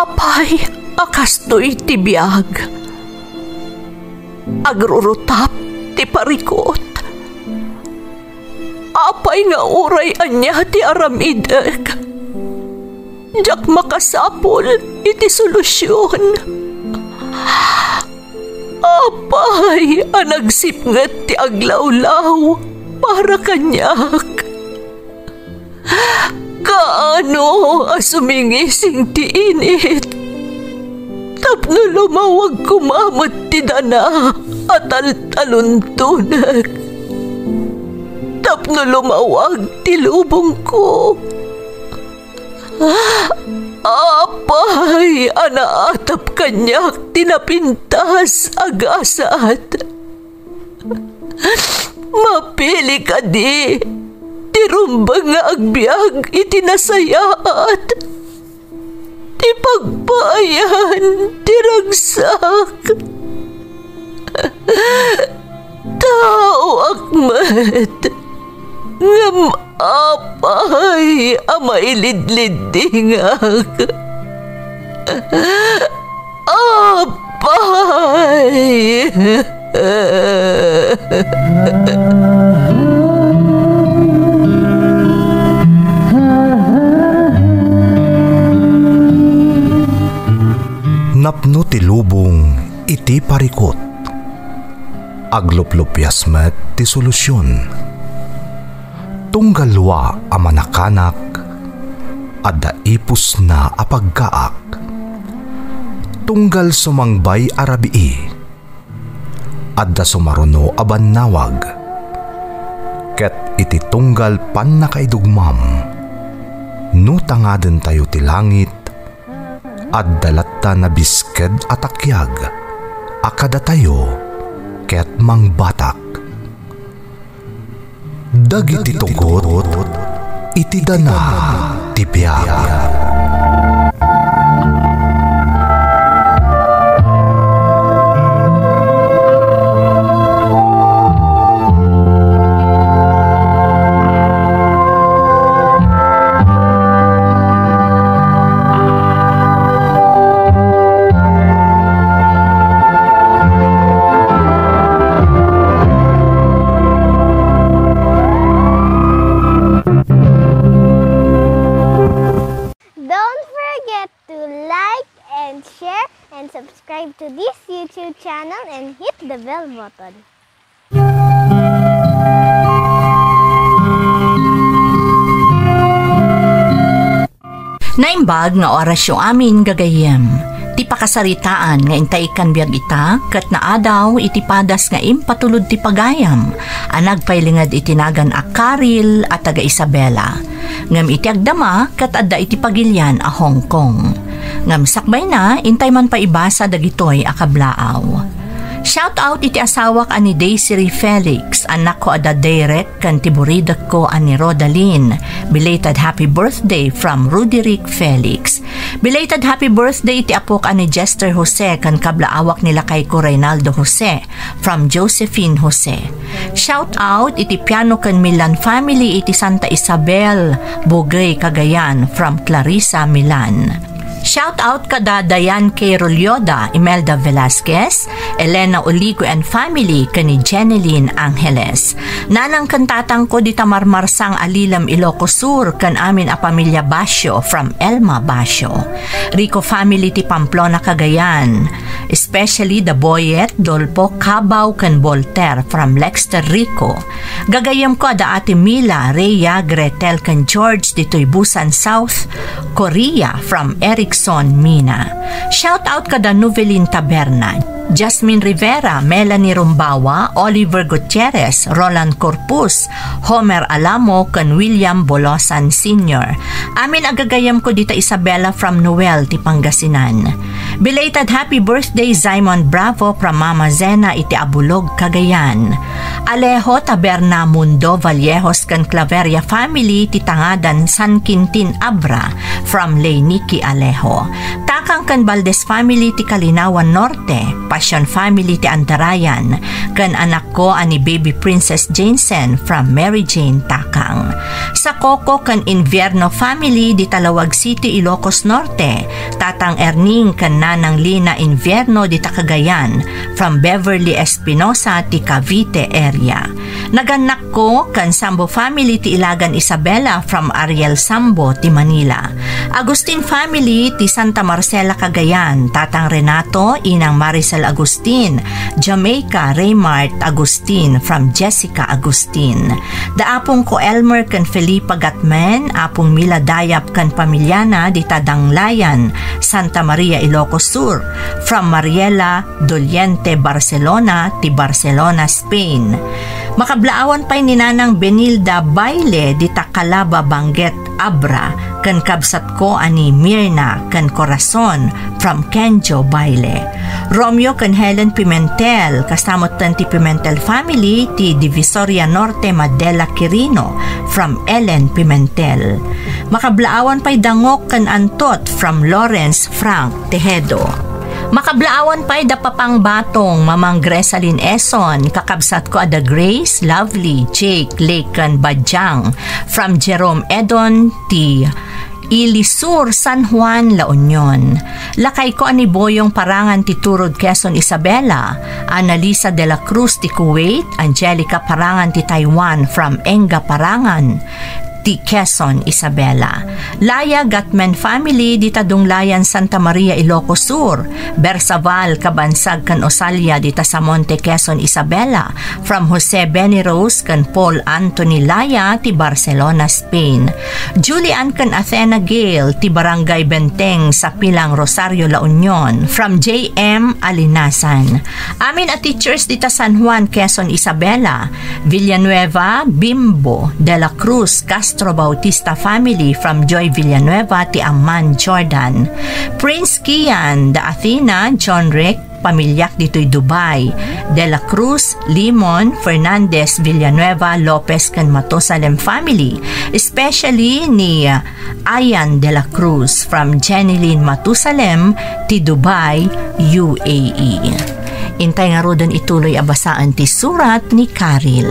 Apay, akastoy ti biyag. Agrurutap ti parikot. Apay nga uray anya ti aramidek. Jak makasapol iti solusyon. Apay, anagsipnget ti aglawlaw para kanyak. Kaano asumingising ti init. Tapno lumawag kumamot ti dana at taluntunak. Tapno lumawag ti lubong ko. Apay, anaatap kanyak tinapintas agasat. Mapili ka di, tirumbang nga agbyag itinasayaat. Ti pagbayan, tiragsak. Tao akmat, ngam apay, amailidlidingak. Apay. Napno ti lubong iti parikot. Agluplupyas met ti solusyon. Tunggalwa a manakanak adda ipus na apagkaak. Tunggal sumangbay arabii adda sumaruno a bannawag. Ket iti tunggal pan nakaidugmam no tangaden tayo ti langit adda latta na bisked atakyag akada tayo ket mangbatak. Dagiti tugot iti dana ti biag. Subscribe to this YouTube channel and hit the bell button. Naimbag nga orasyon amin gagayem. Ti pakasaritaan nga intay kan biag ita, kat naadaw iti padas nga impatulod ti pagayam, anag pailingad itinagan a Karil at taga Isabela. Ngam iti agdama, kat adda iti pagilyan a Hong Kong. Ngam sakbay na, intay man pa ibasa dagitoy a kablaaw. Shout out iti asawak ani Daisy Felix, anak ko ada Derek kan tiburidak ko ani Rodalyn. Belated happy birthday from Ruderick Felix. Belated happy birthday iti apok ani Jester Jose kan kablaawak nila kay ko Reynaldo Jose from Josephine Jose. Shout out iti piano kan Milan family iti Santa Isabel, Bugay, Cagayan from Clarissa Milan. Shout out kada Dayan K. Rolyoda, Imelda Velasquez, Elena Oligo and family kani Jeneline Angeles. Nanang kantatang ko di tamarmarsang Alilam Ilocos Sur kan amin a pamilya Basyo from Elma Basyo. Rico family ti Pamplona Cagayan, especially the Boyet, Dolpo, Cabao kan Voltaire from Lexter Rico. Gagayam ko ada ate Mila, Rhea, Gretel kan George dito'y Busan South Korea from Eric Mina. Shout out kada Novelin Taberna, Jasmine Rivera, Melanie Rumbawa, Oliver Gutierrez, Roland Corpus, Homer Alamo, kan William Bolosan Sr. Amin agagayam ko dita Isabella from Noel, ti Pangasinan. Belated happy birthday Simon Bravo from Mama Zena iti Abulog, Cagayan. Alejo Taberna Mundo Vallejos kan Claveria family ti tangadan San Quintin Abra from Leyniki Alejo. Takang kan Valdez family ti Kalinawan Norte, Passion family ti Andarayan, kan anak ko ani baby Princess Janesen from Mary Jane Takang. Sa Coco kan Invierno family di Talawag City, Ilocos Norte, tatang Erning kan nanang Lina Invierno di Cagayan from Beverly Espinosa ti Cavite area. Naganak ko kan Sambo family ti Ilagan Isabela from Ariel Sambo ti Manila. Agustin family ti Santa Marcela Cagayan, tatang Renato inang Maricel Agustin, Jamaica Raymart Agustin from Jessica Agustin. Daapong ko Elmer kan Felipa Gatmen, apong Mila Dayap kan Pamilyana di Tadanglayan, Santa Maria Ilocos Sur from Mariela Doliente Barcelona ti Barcelona, Spain. Makablaawan pa'y ninanang Benilda Baile di Takalaba Banget Abra, kan kabsat ko ani Mirna kan Corazon from Kenjo Baile. Romeo kan Helen Pimentel, kasamot tan ti Pimentel family ti Divisoria Norte Madela Quirino from Ellen Pimentel. Makablaawan pa'y Dangok kan Antot from Lawrence Frank Tejedo. Makablaawan pa'y dapapang batong Mamang Gresalin Eson, kakabsat ko ada Grace, Lovely, Jake, Laken Badyang from Jerome Edon ti Ilisur, San Juan, La Union. Lakay ko ani Boyong Parangan ti Turod, Quezon, Isabela, Annalisa de la Cruz ti Kuwait, Angelica Parangan ti Taiwan from Enga Parangan ti Quezon, Isabela. Laya Gatmen family di Tadunglayan, Santa Maria, Ilocos Sur. Bersaval Kabansag kan Osalia di Tasamonte, Quezon, Isabela from Jose Benny Rose kan Paul Anthony Laya ti Barcelona, Spain. Julian kan Athena Gale ti Barangay Benteng sa Pilang, Rosario, La Union from J.M. Alinasan. Amin a teachers di San Juan, Quezon, Isabela. Villanueva Bimbo de la Cruz Castro Bautista family from Joy Villanueva ti Amman, Jordan. Prince Kian de Athena John Rick pamilyak dito'y Dubai. De la Cruz Limon Fernandez Villanueva Lopez kan Matosalem family, especially ni Ayan de la Cruz from Jeneline Matusalem ti Dubai, UAE. Intay nga rodan ituloy abasaan ti surat ni Karil.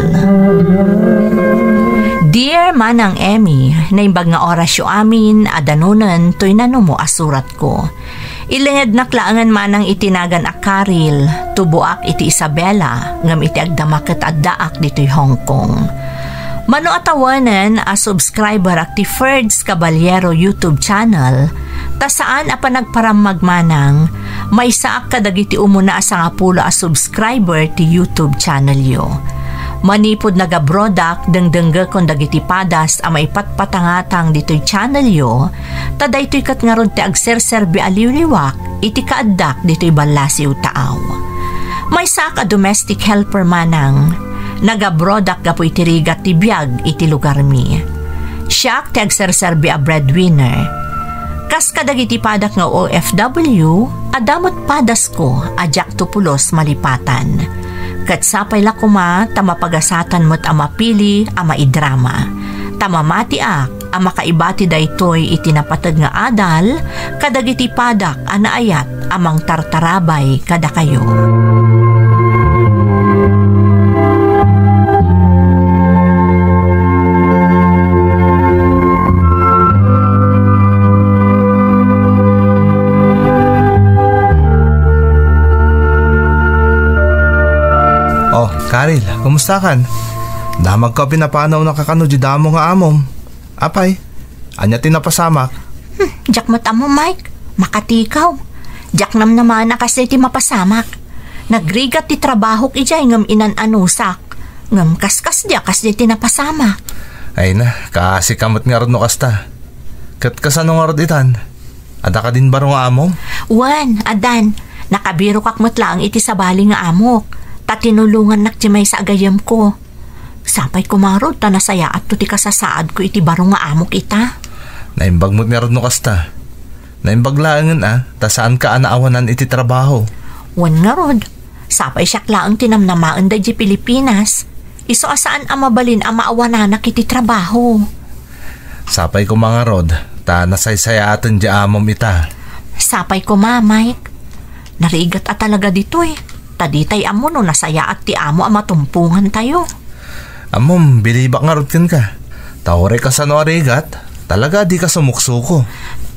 Dear Manang Emmy, naimbag nga orasyo amin, adanunan to'y nanumo asurat ko. Ilingad naklaangan manang itinagan a Karil, tubuak iti Isabela, ngam iti agdamaket addaak dito'y Hong Kong. Mano atawanan a subscriber ak ti Ferds Caballero YouTube channel, ta saan a panagparamagmanang, may saak kadagiti umuna asa nga pulo a subscriber ti YouTube channel yo. Manipod nagabrodak dengdengge kon dagiti padas a maipatpatangatang dito'y channel yo, taday to'y katngarod ti agserserbi aliwliwak iti kaaddak dito'y balasiw taaw. May saak a domestic helper manang, nagabrodak gapoy tirigat ti biyag iti lugar mi. Siyak ti agserserbi a breadwinner. Kas kadagiti padak nga OFW, adamot padas ko ajak tupulos malipatan. Kat sapay lakuma, tamapagasatan mo't amapili, amaidrama. Tamamatiak, amakaibati daytoy itinapatag nga adal, kadagiti padak, anaayat, amang tartarabay kada kayo. Karil, kumusta kan? Damag ka pinapanaw na kakano di damo nga amom. Apay, anya tinapasamak? Jak matamo Mike, makatikaw. Jak nam naman na kasi ti mapasamak. Nagrigat ti trabaho ijay ngam inananusak. Ngam kaskas dia kasi tinapasamak. Ay na, kasi kamot nga rod no kasta. Kat kasano nga rod itan? Ada ka din baro nga amom? Wan, adan. Nakabiro kakmat lang iti sabali nga amok. Tatinulungan naktimay sa agayam ko. Sampay kumarod, tanasaya at tuti kasasaad ko iti baro nga amok ita. Naimbag mo't nga rod no kasta. Naimbag laangan ta saan ka anaawanan iti trabaho? Wan nga rod, sapay siya klaang tinamnamaan da di Pilipinas. Iso asaan ang mabalin ang maawanan kiti trabaho. Sapay ko mga rod, ta nasaysaya atin di amom ita. Sapay ko Mike. Narigat at talaga dito eh. Taditay amo no nasaya at ti amo ang matumpungan tayo. Amom, bilibak nga rod ka. Taore ka sa narigat, talaga di ka sumuksuko.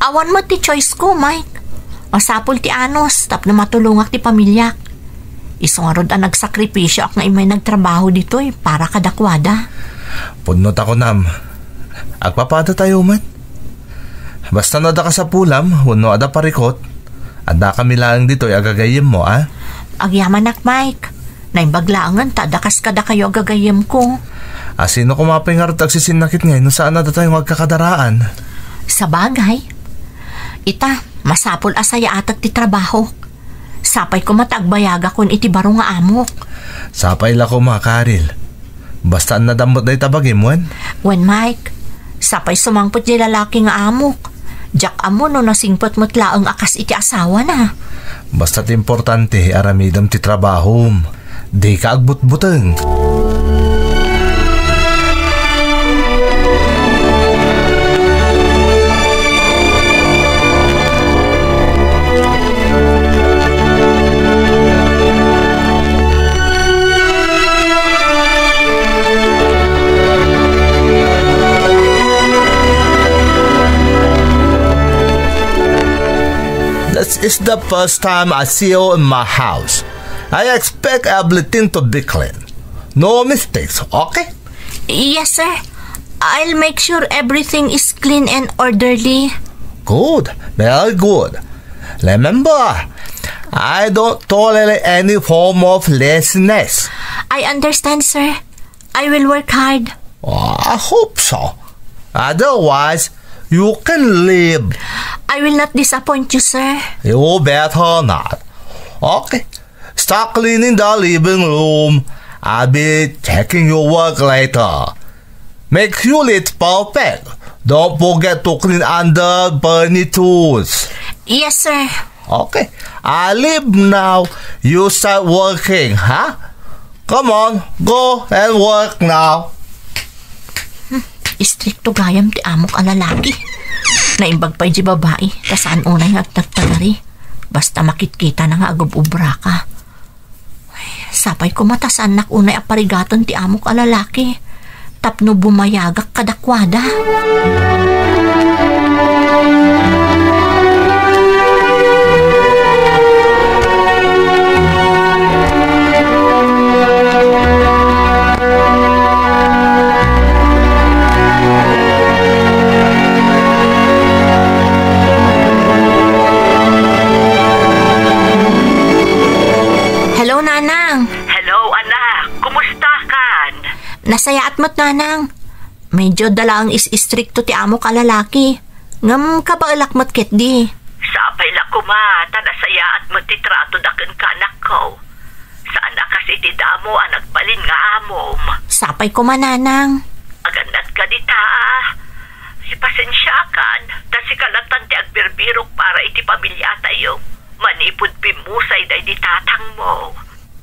Awan mo ti choice ko Mike. Masapol ti anos, tap na matulungak ti pamilyak. Iso nga rod ang nagsakripisyo ak nga imay nagtrabaho dito eh, para kadakwada. Pudnot ako nam. Agpapada tayo man. Basta nada ka sa pulam, wano ada parikot. Ada kami lang dito agagayim mo, ah? Agyaman ak Mike. Naimbaglaangan, tadakas kada kayo agagayim ko. Sino kumapay nga rod agsisinakit ngayon, saan nada tayo magkakadaraan? Sa bagay. Ita, masapol asaya atat ti trabaho. Sapay ko matagbayaga kun iti baro nga amok. Sapay la ko mga Karil. Basta nadamot na itabagim wen. Wen Mike, sapay sumangpot di lalaki nga amok. Jak amo no nasingpot mo't laang akas iti asawa na. Basta't importante aramidam ti trabahom. Di ka agbut-buteng. This is the first time I see you in my house. I expect everything to be clean. No mistakes, okay? Yes sir, I'll make sure everything is clean and orderly. Good, very good. Remember, I don't tolerate any form of laziness. I understand sir. I will work hard. I hope so. Otherwise, you can leave. I will not disappoint you sir. You better not. Okay, start cleaning the living room. I'll be checking your work later. Make sure it's perfect. Don't forget to clean under burny tools. Yes sir. Okay, I leave now. You start working, huh? Come on, go and work now. Istrikto gayam ti amok ang lalaki. Naimbag pa'y di babae, tasaan unay nga nagtagari. Basta makitkita na nga agub-ubra ka. Ay, sapay ko matasan nak unay aparigatan ti amok ang lalaki. Tapno bumayagak kadakwada. Hello, Nanang. Hello, anak. Kumusta kan? Nasayaat mo't, Nanang. Medyo dala ang is-istrikto ti amo ka lalaki. Ngam kabaalak mo't ket di. Sapay la kumata, nasayaat mo ti trato daken ka anak ko. Saan na kasi ti damo ang nagbalin nga amom? Sapay ko mananang. Agandad ka dita ah. Ipasensyakan, ta si kalatan ti agbirbirok para iti pamilya tayo. Manipod pimusay day di tatang mo.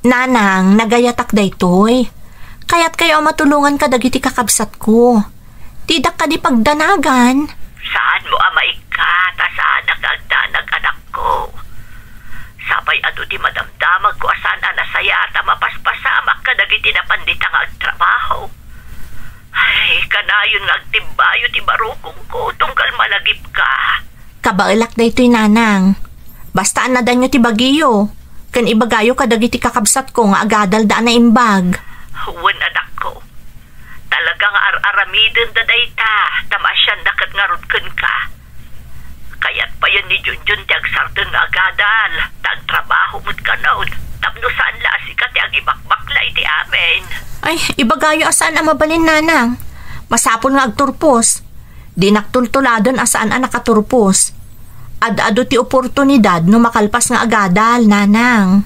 Nanang, nagayatak daytoy. Kaya't kayo matulungan ka dagiti kakabsat ko. Tidak ka di pagdanagan. Saan mo amay ka, ta saan nagagdanag anak ko? Sabay ado di madamdamag ko asan anasaya at mapaspasamak ka dagiti na panditang agtrabaho. Ay, kanayon nagtimbayo ti barukong ko tunggal malagip ka. Kabailak daytoy nanang. Basta anadan nyo ti bagiyo. Kan ibagayo ka dagiti kakabsat ko nga agadal daan na imbag. Huwan anak ko. Talagang ar-aramiden da dayta. Tamasyan dakat nga rudken ka. Kaya't pa yan ni Junjun ti agsarten nga agadal. Tagtrabaho mo't kanaon. Tapno saan lasi ka ti agibakbaklay ti amin. Ay, ibagayo asaan ang mabalin nanang. Masapon nga agturpos. Di naktultuladon asaan ang nakaturpos. Ad-ado ti oportunidad no makalpas nga agadal, nanang.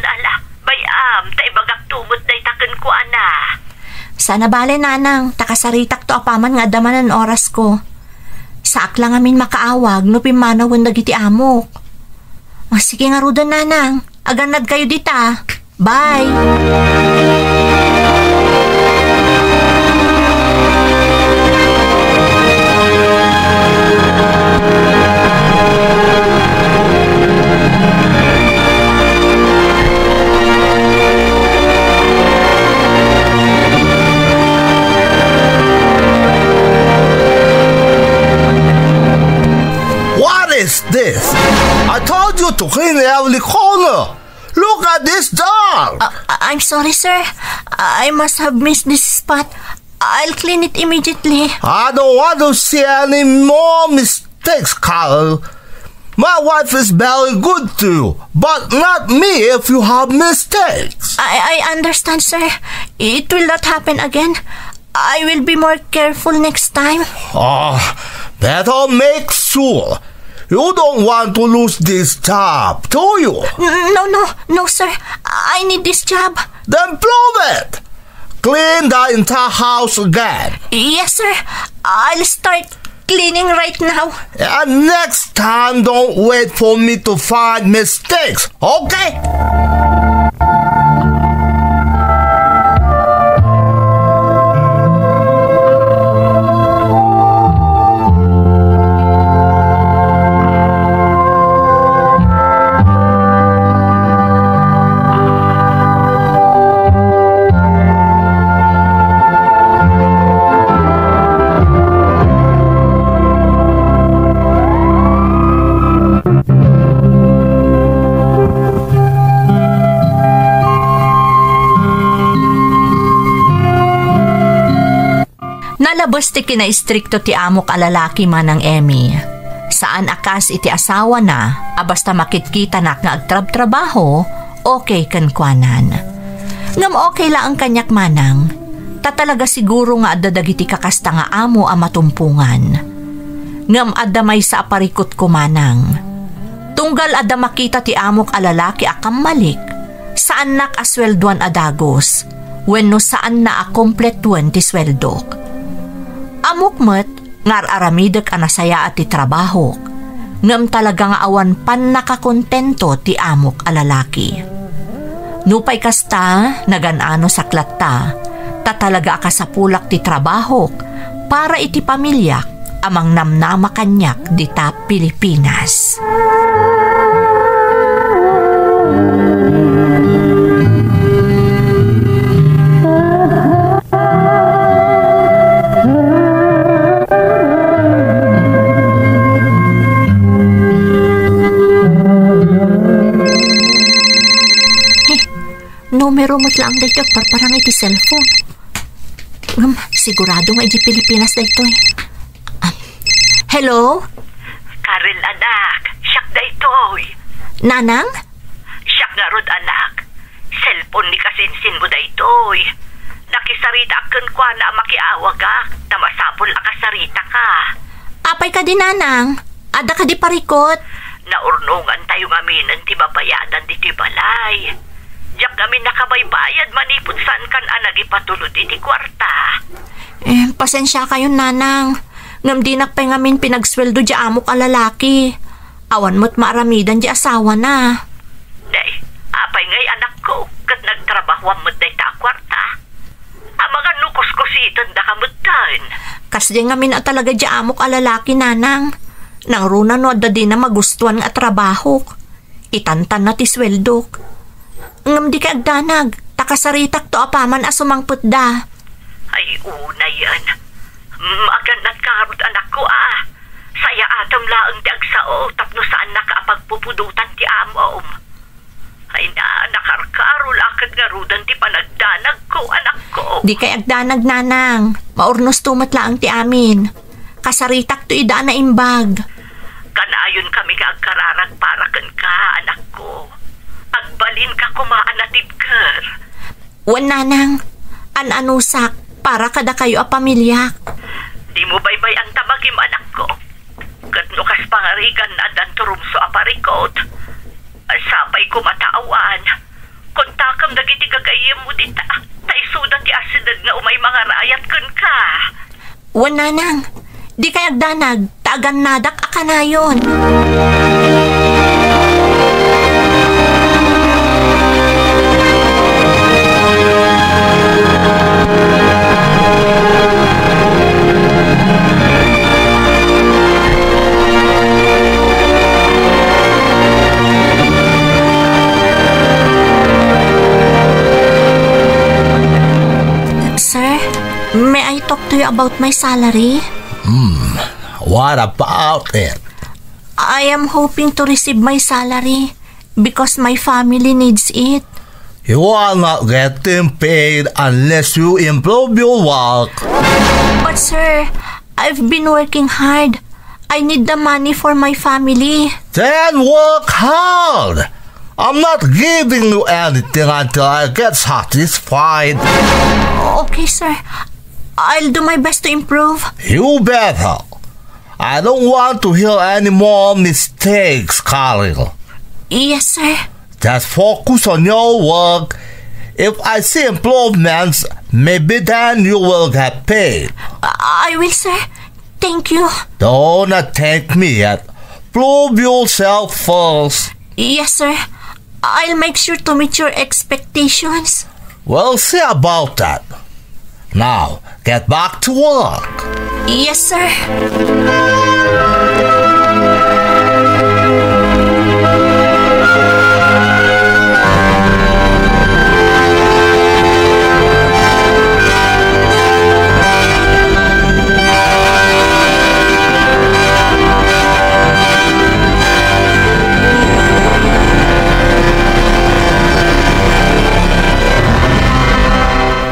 Nala, bayam, ta ibagak tumot day taken ko ana. Sana bale, nanang, takasaritak to apaman nga damanan oras ko. Saak lang amin makaawag no pimanawan dagiti amok. Sige nga rudan, nanang. Aganad kayo dita. Bye! is this? I told you to clean every corner. Look at this dog. I'm sorry, sir. I must have missed this spot. I'll clean it immediately. I don't want to see any more mistakes, Carl. My wife is very good to you, but not me if you have mistakes. I understand, sir. It will not happen again. I will be more careful next time. Better make sure. You don't want to lose this job, do you? No, sir. I need this job. Then prove it. Clean the entire house again. Yes, sir. I'll start cleaning right now. And next time, don't wait for me to find mistakes, okay? Nalabas ti kinaistrikto ti amok alalaki manang Emmy. Saan akas iti asawa na, basta makitkita na nga agtrab-trabaho, okay kankwanan. Ngam okay la ang kanyak manang, tatalaga siguro nga adadagiti kakasta nga amo a matumpungan. Ngam adamay sa aparikot ko manang. Tunggal adda makita ti amok alalaki akam malik, saan nak aswelduan adagos, wenno saan na akompletuan ti sweldok. Amokmet, ngar aramidek anasaya at ti trabaho. Ngam talaga nga awan pan nakakontento ti amok alalaki. Nupay kasta, naganano sa klatta, tatalaga akasapulak ti trabaho para iti pamilyak amang namnama kanyak dita Pilipinas. Numero mo't lang dito parang iti cellphone. Sigurado nga iti Pilipinas dito eh. Hello? Karel anak, siyak daytoy. Nanang? Siyak nga rod anak. Cellphone ni kasinsin mo daytoy. Nakisarita akan kwa na makiawag ka, tamasapol akasarita ka. Apay ka din nanang. Ada ka di parikot. Naurnungan tayo ngaminan ti babayadan di ti balay. Diyak kami nakabaybayad manipod saan kan anagipatulod iti kwarta. Pasensya kayo nanang. Ngam dinak pa ngamin pinagsweldo di amok alalaki. Awan mo't maaramidan di asawa na. Day, apay ngay anak ko, kat nagtrabaho mo't day ta kwarta. Mga nukos-kositan da kamutan. Kas di ngamin at talaga di amok alalaki nanang. Nang runa no da di na magustuhan nga trabaho. Itantan na ti sweldok. Ngam di ka agdanag, takasaritak to apaman asumangput da. Ay, una yan. Maganat karot anak ko Saya atam laang di agsao, tapno saan nakaapagpupudutan ti amom. Ay nakarkarol akad nga rudan ti panagdanag ko, anak ko. Di kay agdanag nanang, maurnos tumat laang ti amin. Kasaritak to ida na imbag. Kanayon kami ka agkararag para kan ka, anak ko. Agbalin ka kumaanatib ker. Wan nanang, an-anusak, para kada kayo a pamilya. Di mo baybay ang tamagim, anak ko. Katno kas pangarigan na danturum so aparikot. Sapay ko mataawan. Kontakam dagiti gagayem mo dita. Taisudan ti asidad na umay mga rayat kun ka. Wan nanang, di kay agdanag, taagan nadak akanayon. Sir, may I talk to you about my salary? What about it? I am hoping to receive my salary because my family needs it. You are not getting paid unless you improve your work. But sir, I've been working hard. I need the money for my family. Then work hard. I'm not giving you anything until I get satisfied. Okay, sir. I'll do my best to improve. You better. I don't want to hear any more mistakes, Carl. Yes, sir. Just focus on your work. If I see improvements, maybe then you will get paid. I will, sir. Thank you. Don't thank me yet. Prove yourself first. Yes, sir. I'll make sure to meet your expectations. We'll see about that. Now, get back to work. Yes, sir.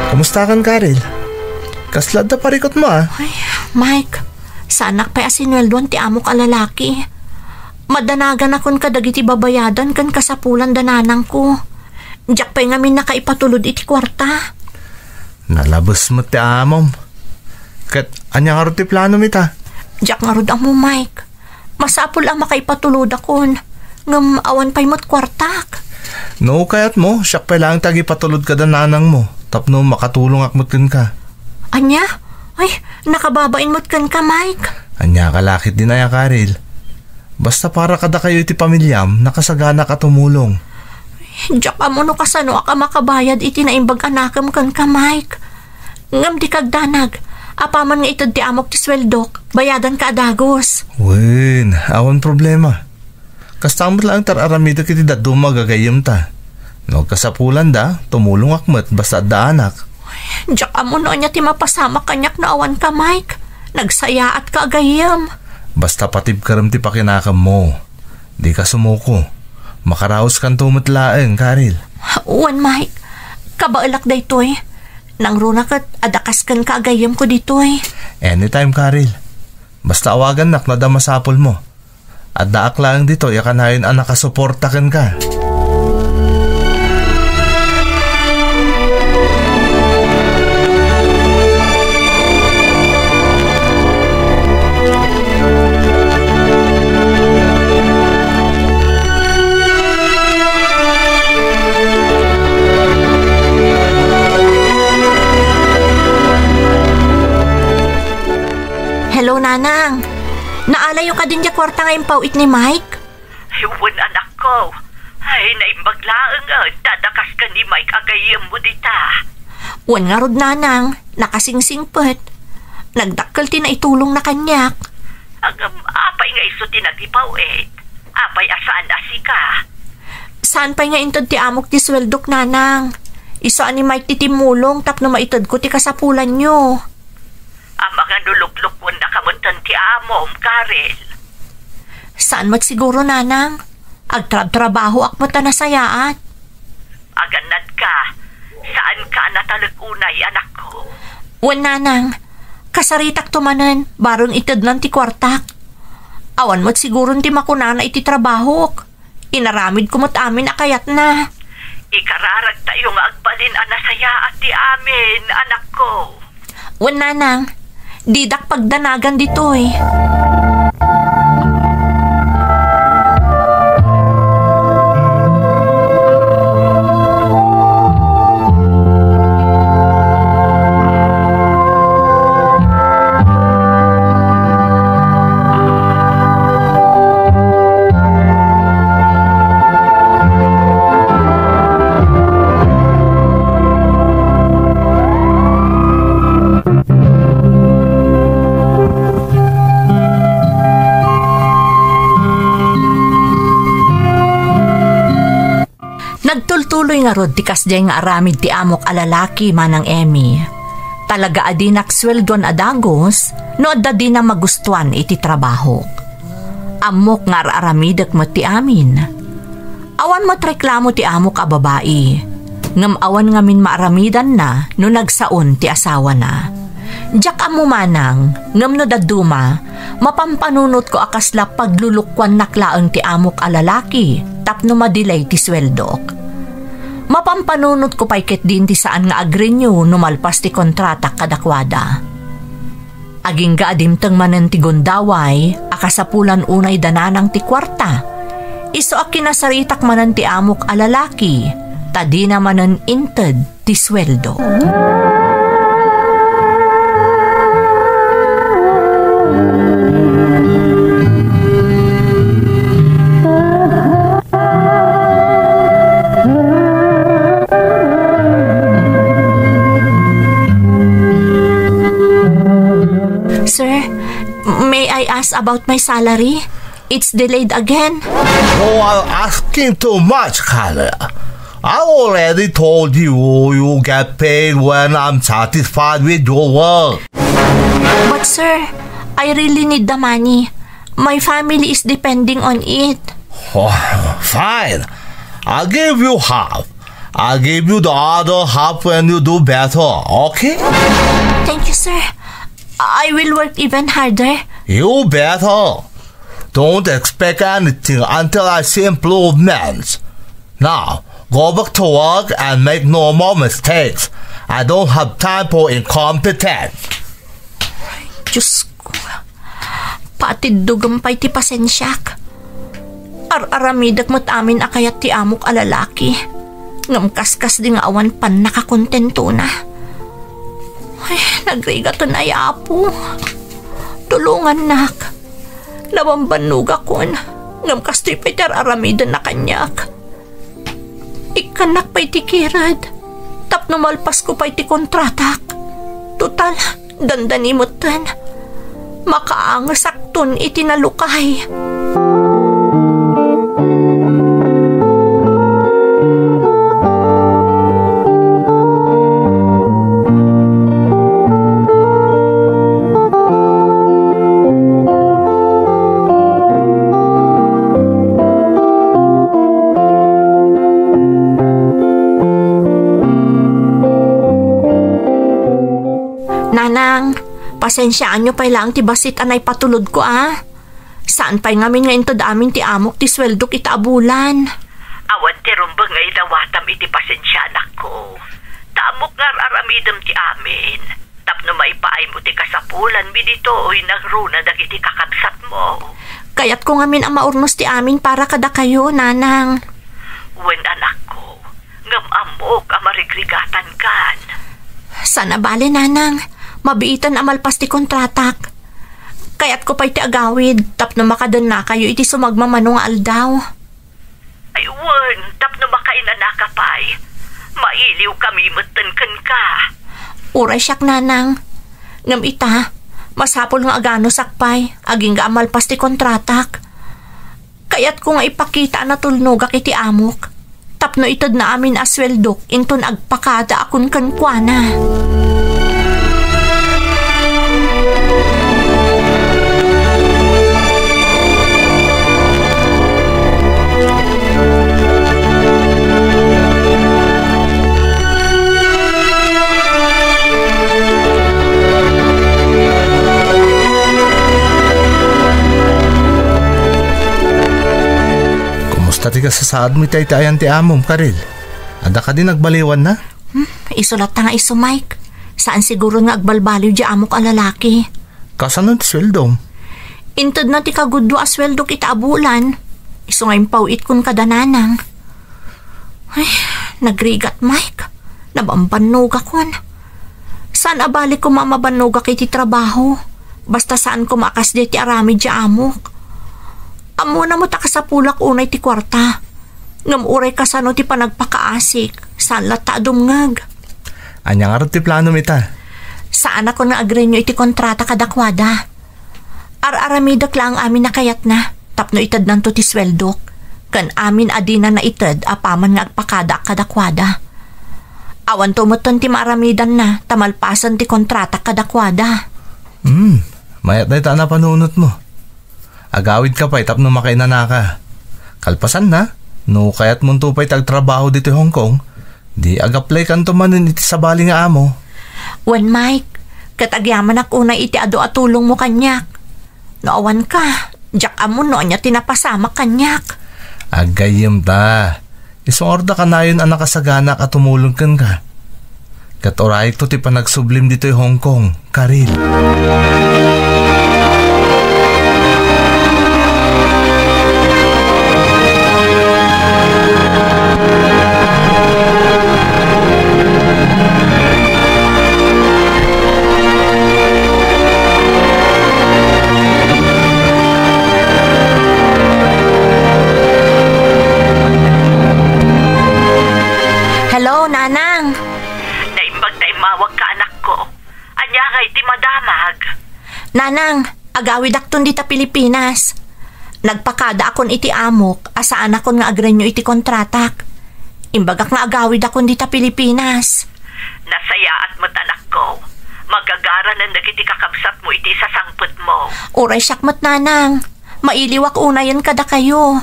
Kumusta kan, Karil? Kaslad na parikot mo, ah. Ay, Mike, sanak pa asinweldoan ti amo ka lalaki. Madanagan akon kadagiti babayadan kan kasapulan dananang ko. Diyak pa nga min nakaipatulod iti kwarta. Nalabos mo ti amom. Kat, anya nga ro ti plano mita? Diyak nga rod mo, Mike. Masapul ang makaipatulod akon. Ngam awan pa'y mo't kwartak. No, kayat mo. Siyak pa lang tagi patulod ka dananang mo. Tapno makatulong akmutkan ka. Anya? Ay, nakababain mo't kan ka, Mike. Anya kalakit din ay Karil. Basta para kada kayo iti pamilyam, nakasagana ka tumulong. Diyak amo no kasano ka makabayad iti naimbag anakam kan ka, Mike. Ngam di kagdanag. Apaman nga itod ti amok ti sweldok. Bayadan ka adagos. Wen, awan problema. Kastamot lang tararamito kiti dadu magagayam ta. No kasapulan da, tumulong akmet basta da anak. Diyak amo no anya ti mapasama kanyak na awan ka, Mike. Nagsayaat ka agayam. Basta patib karam ti pakinakam mo. Di ka sumuko. Makaraos kan tumatlaeng, Karil. Uwan, Mike. Kabaalak da ito eh. Nang runa kat adakas kan ka agayam ko dito eh. Anytime, Karil. Basta awagan nak na damasapol mo. At daak lang dito, yakanayon ang nakasuportakan ka. Hello, Nanang. Naalayo ka din di kwarta ngayong pauit ni Mike? Iwan anak ko. Ay, naimbaglaang dadakas ka ni Mike agayam mo dita. Wan nga rod, Nanang. Nakasingsingpet. Nagdakkel ti na itulong na kanyak. Ang apay nga iso tinatipaw apay asaan asika. Saan pa nga intod ti amok ti sweldok, Nanang? Isaan ni Mike ti timulong tapno maitod ko ti kasapulan nyo. Ang mga nuluklukon na kamuntan ti amom, Karel. Saan mat siguro, Nanang? Agtrab-trabaho akmat na nasayaat. Aganad ka. Saan ka natalagunay, anak ko? Wan, Nanang. Kasaritak tumanan, barong itod lang ti kwartak. Awan mo't siguro ti makunana iti trabaho. Inaramid ko mo't amin akayat na. Ikararag tayo nga agbalin ang nasayaat ti amin, anak ko. Wan, Nanang. Didak pagdanagan dito eh. Nagtultuloy nga rod tikas dyan nga aramid ti amok alalaki manang Emmy. Talaga adi naksweldon adagos no adda di na magustuhan iti trabaho. Amok nga aramidak mo ti amin. Awan matreklamo ti amok a babae. Ngam awan ngamin maaramidan na no nagsaon ti asawa na. Diyak amo manang, ngam no daduma, mapampanunot ko akasla paglulukwan naklaang ti amok a lalaki, tapno madilay ti sweldok. Mapampanunot ko paiket din ti saan nga agrenyo numalpas ti kontrata kadakwada. Aging gaadimtang manen ti gondaway, akasapulan unay dananang ti kwarta. Iso a kinasaritak manen ti amok a lalaki, tadi na manen inted ti sweldo. Sir, may I ask about my salary? It's delayed again. You are asking too much, Carla. I already told you you get paid when I'm satisfied with your work. But sir, I really need the money. My family is depending on it. Oh, fine. I'll give you half. I'll give you the other half when you do better, okay? Thank you, sir. I will work even harder. You better. Don't expect anything until I see improvements. Now, go back to work and make no more mistakes. I don't have time for incompetence. Diyos ko. Patid dugampay ti pasensyak. Ar-aramidak mo't amin akayat ti amok a lalaki. Ngamkaskas di nga awan pan nakakontento na. Ay, nagrigaton ay apo. Tulungan nak. Labambanog akon. Ngamkastoy pa'y tararamidan na kanyak. Ikanak pa'y tikirad. Tapno malpas ko pa'y ti kontratak. Total, dandanimutan. Makaangasakton itinalukay. Nanang, pasensyaan nyo pa'y lang ti basit anay patulod ko Saan pa'y ngamin nga into amin ti amok ti sweldo kita abulan? Awan ti rumba nga ilawatam iti pasensyaan ako. Tamok nga aramidam ti amin. Tapno maipaay mo ti kasapulan mi dito oy nagruna dagiti kakabsat mo. Kayat ko ngamin ang maurnos ti amin para kada kayo, nanang. Wen anak ko, ngam amok amarigrigatan kan. Sana bale, nanang. Mabiitan amalpas ti kontratak. Kayat ko pa'y ti agawid, tapno makadan na kayo iti sumagmamano nga aldaw. Ay wen, tapno makainana ka pa'y. Mailiw kami matankan ka. Uray siyak, nanang. Ngam ita, masapol nga agano sakpay, aging ga amalpas ti kontratak. Kayat ko nga ipakita na tulnogak iti amok. Tapno itad na amin asweldok, inton agpakada akon kankwana. Tati ka sa saad mo itay-tayan ti amom, Karil. Anda ka din nagbaliwan na? Isulat na nga iso, Mike. Saan siguro nga agbalbaliw di amok a lalaki? Kasanon ti sweldom? Intod na ti kagudlo a sweldo kita abulan. Iso nga impawit kun kadananang. Ay, nagrigat, Mike. Nabambanog akon. Saan abalik ko mamabanog iti trabaho? Basta saan ko maakas di ti arami di amok. Amo na mo takasapulak unay ti kwarta. Ngamuray kasano ti panagpakaasik. Saan lata dumngag? Anya nga ti plano mita? Saan ako na agrenyo iti kontrata kadakwada? Ar-aramidak lang amin na kayat na. Tapno itad nanto ti sweldok. Kan amin adina na itad apaman nga agpakada kadakwada. Awan tumuton ti maaramidan na. Tamalpasan ti kontrata kadakwada. Mayat na ita na panunot mo. agawid ka pa'y tapno makainana ka. Kalpasan na, no kayat mo to pa'y tagtrabaho dito Hong Kong, di agaplay kanto manin iti sabali nga amo. Wan Mike, katagyaman ak una iti ado at tulong mo kanyak. Naawan ka, jak amon no anya tinapasama kanyak. Agayim ta. Isungorda ka na yun anak kasaganak at tumulong ka. Katoray to ti panagsublim dito Hong Kong, Karil. Hello, Nanang. Mawag ka anak ko. Anya nga iti madamag. Nanang, agawid akton dita Pilipinas. Nagpakada akon iti amok, asaan akon nga agrenyo iti kontratak. Imbagak nga agawid akon dita Pilipinas. Nasayaat mo't anak ko. Magagara na nagiti kakabsat mo iti sa sangput mo. Uray syakmat Nanang. Mailiwak unayan kada kayo.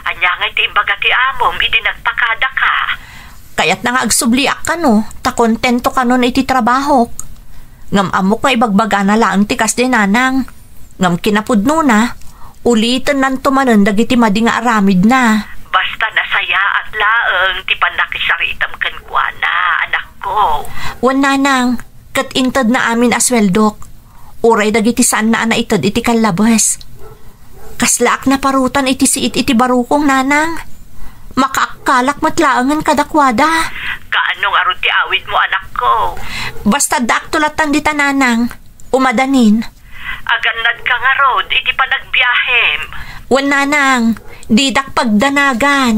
Anya nga iti imbaga ti amom, iti nagpakada ka. Kaya't nga agsubliak ka no, ta kontento ka nun iti trabaho. Ngam amok nga ibagbaga na lang tikas din Nanang. Ngam kinapudno na, ulitin nan tumanan dagiti madi nga aramid na. Basta nasaya at laeng ti panakisaritam kankwana, anak ko. Wan Nanang, kat intad na amin asweldok. Uray dagiti saan na itad iti kalabas. Kaslaak na parutan iti siit iti barukong Nanang. Makakalak matlaangan kadakwada. Kaanong arun ti awid mo anak ko? Basta daktulatan dita Nanang, umadanin. Aganad ka nga rod, iti pa nagbiyahem. Wan Nanang, didak pagdanagan.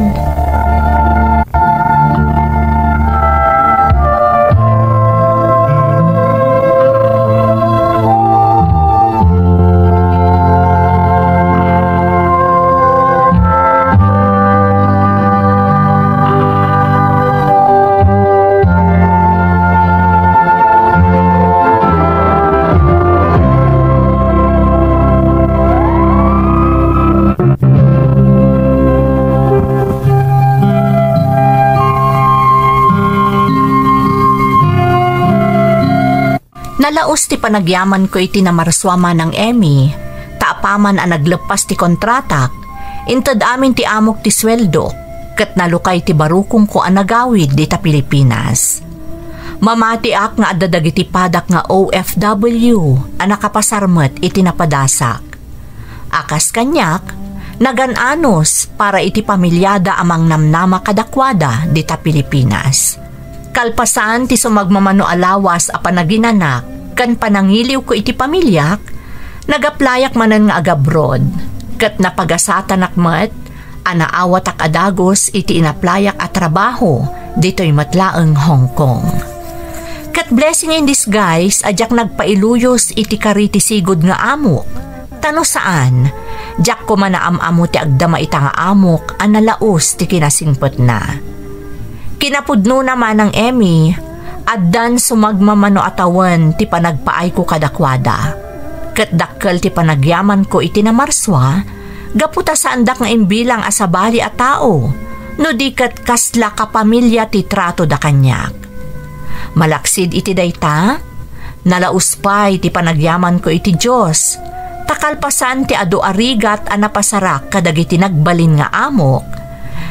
Nalaos ti panagyaman ko iti namarswama ng Emmy, taapaman ang naglepas ti kontratak, intad amin ti amok ti sweldo, kat nalukay ti barukong ko ang nagawid di ta Pilipinas. Mamati ak nga adadag iti padak nga OFW, ang nakapasarmet iti napadasak. Akas kanyak, nagananos para iti pamilyada amang namnama kadakwada di ta Pilipinas. Kalpasan ti sumagmamano alawas a panaginanak, kan panangiliw ko iti pamilyak, nagaplayak manan nga agabroad, kat napagasatan akmat, anaawat ak adagos iti inaplayak at trabaho, dito'y matlaeng Hong Kong. Kat blessing in disguise, adyak nagpailuyos iti kariti sigod nga amok, tano saan, jak ko manaam-amo ti agdama ita nga amok, analaos ti kinasingpot na. Kinapudno naman ng Emmy, addan sumagmamano atawan ti panagpaay ko kadakwada. Ket dakkel ti panagyaman ko iti namarswa, gaputa sa andak nga imbilang asabali a tao, no di ket kasla kapamilya ti trato da kanyak. Malaksid iti dayta, nalauspay ti panagyaman ko iti Diyos, takalpasan ti adu arigat a napasarak kadagiti nagbalin nga amok,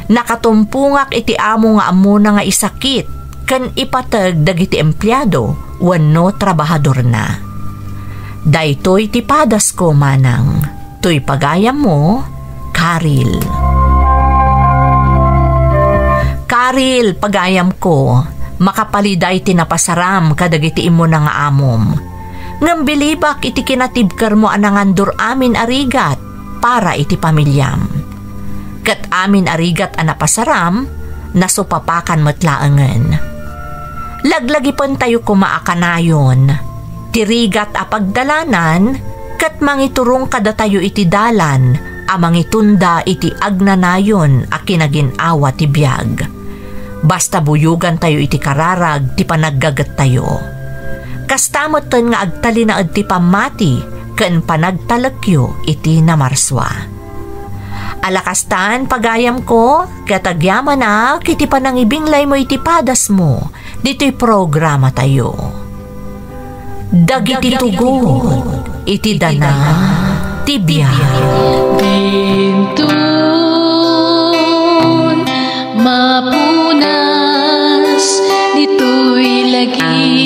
nakatumpungak iti amo nga amuna nga isakit, kan ipatag dagiti empleyado wenno trabahador na. Daytoy ti padas ko Manang, tuy pagayam mo, Karil. Karil, pagayam ko, makapaliday ti napasaram kadagiti imo na nga amom. Ngambilibak iti kinatibkar mo anangandur amin arigat para iti pamilyam. Kat amin arigat anapasaram, nasupapakan matlaangan. Laglagi pon tayo kumaakanayon, tirigat a pagdalanan, kat mangiturong kada tayo iti dalan, amang itunda iti agnanayon a kinaginawa ti biyag. Basta buyugan tayo iti kararag ti panaggagat tayo. Kastamot ton nga agtalinaad ti pamati, ken panagtalagyo iti namarswa. Alakastan pagayam ko, katagyaman na kiti panangibinglay mo iti padas mo, dito'y programa tayo. Dagiti tugo, iti dana, tibiyay. Bintun, mapunas, dito'y lagi.